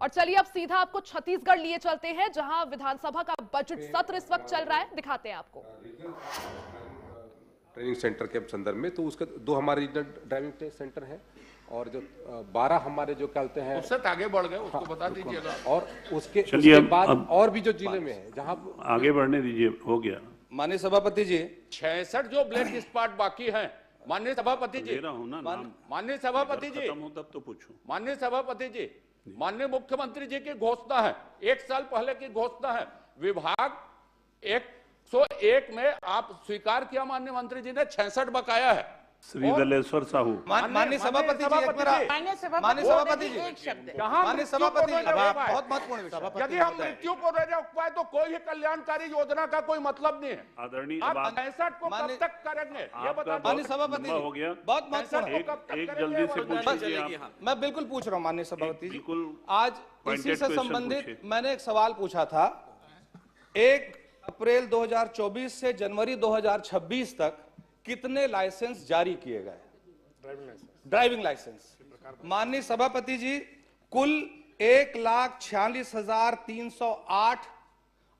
और चलिए अब सीधा आपको छत्तीसगढ़ लिए चलते हैं, जहां विधानसभा का बजट सत्र इस वक्त चल रहा है। दिखाते हैं आपको ट्रेनिंग सेंटर के संदर्भ में। तो उसके 2 हमारे रीजनल ड्राइविंग सेंटर हैं और जो 12 हमारे जो कहते हैं उससे आगे बढ़ गए, उसको बता दीजिएगा। और उसके बाद और भी जो जिले में है जहां आगे बढ़ने दीजिए। हो गया माननीय सभापति जी। 66 जो ब्लैक स्पॉट बाकी हैं माननीय सभापति जी, माननीय सभापति जी, तब तो पूछूं। माननीय सभापति जी, माननीय मुख्यमंत्री जी की घोषणा है, 1 साल पहले की घोषणा है, विभाग 101 में आप स्वीकार किया माननीय मंत्री जी ने 66 बकाया है। श्री दलेश्वर साहू। माननीय सभापति जी, माननीय सभापति जी, माननीय सभापति जी, बहुत महत्वपूर्ण विषय। यदि हम मृत्यु को रोक पाए तो कोई कल्याणकारी योजना का कोई मतलब नहीं है। आदरणीय आप 65 को कब तक करेंगे ये बता। माननीय सभापति जी, हो गया, बहुत महत्वपूर्ण। एक जल्दी से पूछिए। मैं बिल्कुल पूछ रहा हूँ माननीय सभापति जी। बिल्कुल आज इसी से संबंधित मैंने एक सवाल पूछा था। 1 अप्रैल 2024 से जनवरी 2026 तक कितने लाइसेंस जारी किए गए? Driving licence. माननीय सभापति जी, कुल 1,46,308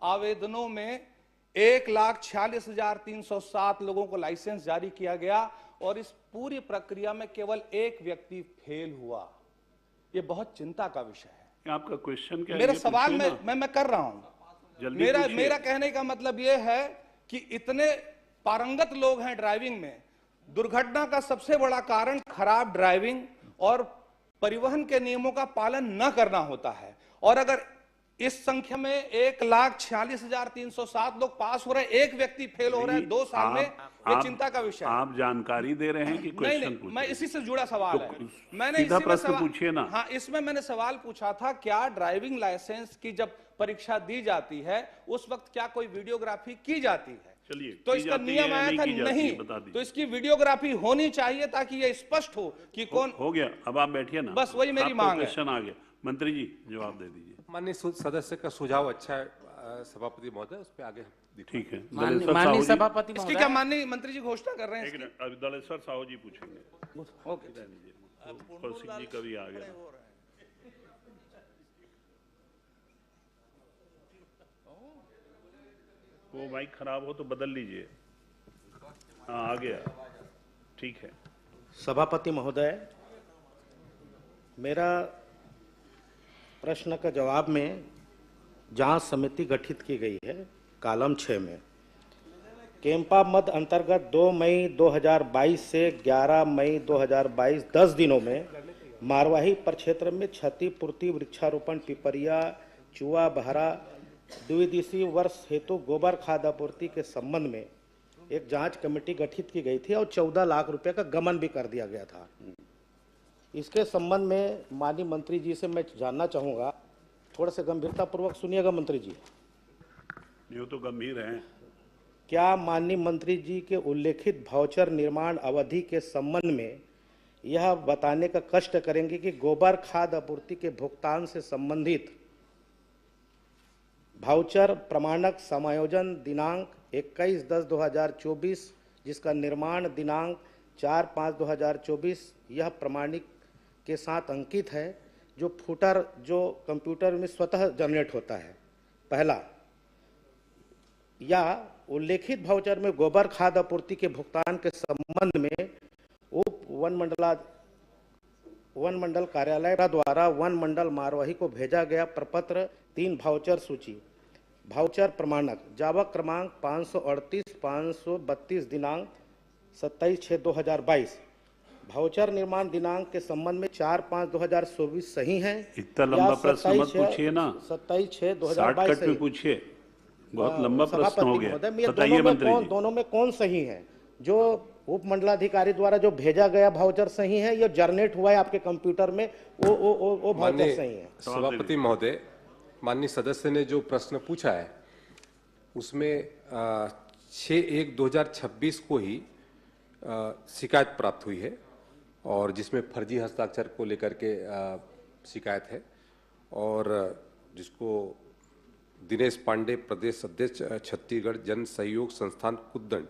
आवेदनों में 1,46,307 लोगों को लाइसेंस जारी किया गया और इस पूरी प्रक्रिया में केवल एक व्यक्ति फेल हुआ। ये बहुत चिंता का विषय है। आपका क्वेश्चन क्या है? मेरा सवाल मैं कर रहा हूं। मेरा कहने का मतलब यह है कि इतने पारंगत लोग हैं ड्राइविंग में। दुर्घटना का सबसे बड़ा कारण खराब ड्राइविंग और परिवहन के नियमों का पालन न करना होता है। और अगर इस संख्या में 1,46,307 लोग पास हो रहे हैं, एक व्यक्ति फेल हो रहा है 2 साल में, ये चिंता का विषय है। आप जानकारी दे रहे हैं कि क्वेश्चन पूछ? मैं इसी से जुड़ा सवाल है। मैंने सीधा प्रश्न पूछिए ना। हाँ, इसमें मैंने सवाल पूछा था, क्या ड्राइविंग लाइसेंस की जब परीक्षा दी जाती है उस वक्त क्या कोई वीडियोग्राफी की जाती है? चलिए, तो इसका नियम आया था नहीं, तो इसकी वीडियोग्राफी होनी चाहिए ताकि यह स्पष्ट हो कि कौन। हो गया, अब आप बैठिए ना। बस वही मेरी मांग है। क्वेश्चन आ गया। मंत्री जी जवाब दे दीजिए। माननीय सदस्य का सुझाव अच्छा है सभापति महोदय, उस पर आगे। ठीक है। माननीय सभापति इसकी क्या माननीय मंत्री जी घोषणा कर रहे हैं? अभी दलेश्वर साहू जी पूछेंगे। ओके सिंह जी कभी आ गया। वो माइक खराब हो तो बदल लीजिए। हाँ, आ गया। ठीक है। सभापति महोदय, मेरा प्रश्न का जवाब में जांच समिति गठित की गई है कॉलम 6 में। कैंपा मद अंतर्गत 2 मई 2022 से 11 मई 2022 10 दिनों में मारवाही प्रक्षेत्र में क्षतिपूर्ति, वृक्षारोपण, पिपरिया, चुआ, बहरा द्विदिशीय वर्ष हेतु गोबर खाद आपूर्ति के संबंध में एक जांच कमेटी गठित की गई थी और 14 लाख रुपए का गबन भी कर दिया गया था। इसके संबंध में माननीय मंत्री जी से मैं जानना चाहूँगा, थोड़ा सा गंभीरता पूर्वक सुनिएगा मंत्री जी। ये तो गंभीर है। क्या माननीय मंत्री जी के उल्लेखित वाउचर निर्माण अवधि के संबंध में यह बताने का कष्ट करेंगे कि गोबर खाद आपूर्ति के भुगतान से संबंधित वाउचर प्रमाणक समायोजन दिनांक 21/10/2024, जिसका निर्माण दिनांक 4/5/2024, यह प्रमाणिक के साथ अंकित है, जो फुटर जो कंप्यूटर में स्वतः जनरेट होता है। पहला, या उल्लेखित वाउचर में गोबर खाद आपूर्ति के भुगतान के संबंध में उप वन मंडल कार्यालय द्वारा वन मंडल मारवाही को भेजा गया प्रपत्र 3 वाउचर सूची, वाउचर प्रमाणक जावक क्रमांक 538-532 दिनांक 27/6/2022, वाउचर निर्माण दिनांक के संबंध में 4/5/2024 सही है? इतना लंबा प्रश्न मत पूछिए ना, 27/6/2022 में पूछिए। बहुत लंबा प्रश्न हो गया। बताइए मंत्री जी, दोनों में कौन सही है? जो उप मंडलाधिकारी द्वारा जो भेजा गया वाउचर सही है, या जनरेट हुआ है आपके कंप्यूटर में वो वाउचर सही है? सभापति महोदय, माननीय सदस्य ने जो प्रश्न पूछा है उसमें 6/1/2026 को ही शिकायत प्राप्त हुई है और जिसमें फर्जी हस्ताक्षर को लेकर के शिकायत है और जिसको दिनेश पांडे, प्रदेश अध्यक्ष, छत्तीसगढ़ जन सहयोग संस्थान कुद्दन,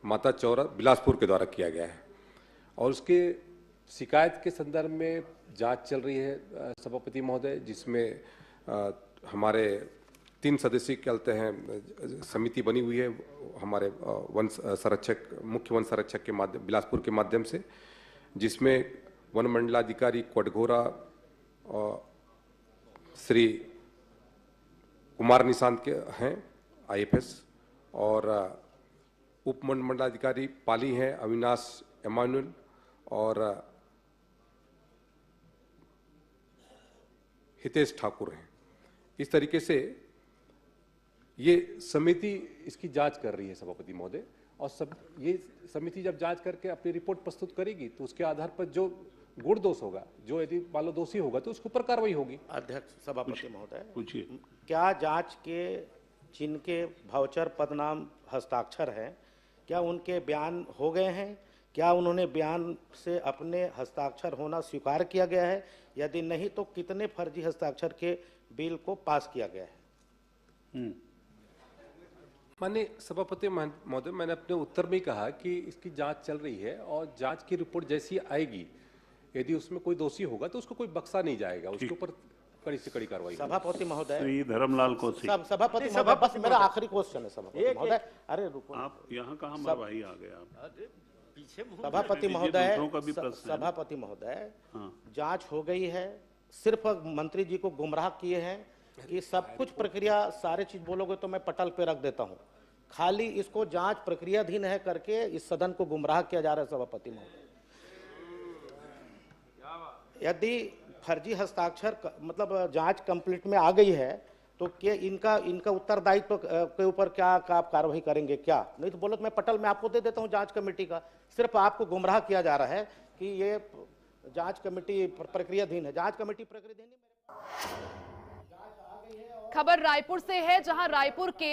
माता चौरा, बिलासपुर के द्वारा किया गया है। और उसके शिकायत के संदर्भ में जांच चल रही है सभापति महोदय, जिसमें हमारे 3 सदस्यीय कहते हैं समिति बनी हुई है हमारे वन संरक्षक, मुख्य वन संरक्षक के माध्यम, बिलासपुर के माध्यम से, जिसमें वन मंडलाधिकारी कोटघोरा श्री कुमार निशांत के हैं IFS, और उप मंडलाधिकारी पाली हैं अविनाश एमानुअल, और हितेश ठाकुर हैं। इस तरीके से ये समिति इसकी जांच कर रही है सभापति महोदय, और सब ये समिति जब जांच करके अपनी रिपोर्ट प्रस्तुत करेगी तो उसके आधार पर जो गुण दोष होगा, जो यदि मान लो दोषी होगा तो उसके ऊपर कार्रवाई होगी। अध्यक्ष सभापति महोदय, पूछिए। क्या जांच के जिनके भाउचर पदनाम हस्ताक्षर हैं, क्या उनके बयान हो गए हैं? क्या उन्होंने बयान से अपने हस्ताक्षर होना स्वीकार किया गया है? यदि नहीं तो कितने फर्जी हस्ताक्षर के बिल को पास किया गया है? माननीय सभापति महोदय, मैंने अपने उत्तर में ही कहा कि इसकी जांच चल रही है, और जांच की रिपोर्ट जैसी आएगी, यदि उसमें कोई दोषी होगा तो उसको कोई बख्शा नहीं जाएगा, उसके ऊपर कड़ी से कड़ी कार्रवाई। सभापति महोदय, श्री धर्मलाल कौशिक। सभापति महोदय, बस मेरा आखिरी क्वेश्चन है सभापति महोदय। अरे रुको, आप यहाँ कहाँ मरवाही आ गए आप? सभापति महोदय, दूसरों का भी प्रश्न है। सभापति महोदय, हाँ। जांच हो गई है, सिर्फ मंत्री जी को गुमराह किए हैं कि सब कुछ प्रक्रिया, सारे चीज बोलोगे तो मैं पटल पे रख देता हूं, खाली इसको जांच प्रक्रियाधीन है करके इस सदन को गुमराह किया जा रहा है सभापति महोदय। यदि फर्जी हस्ताक्षर मतलब जांच कंप्लीट में आ गई है तो क्या इनका उत्तरदायित्व के ऊपर क्या आप कार्रवाई करेंगे क्या? नहीं तो बोलो तो मैं पटल में आपको दे देता हूं जांच कमेटी का। सिर्फ आपको गुमराह किया जा रहा है कि ये जांच कमेटी प्रक्रियाधीन है। जांच कमेटी प्रक्रियाधीन है। खबर रायपुर से है, जहां रायपुर के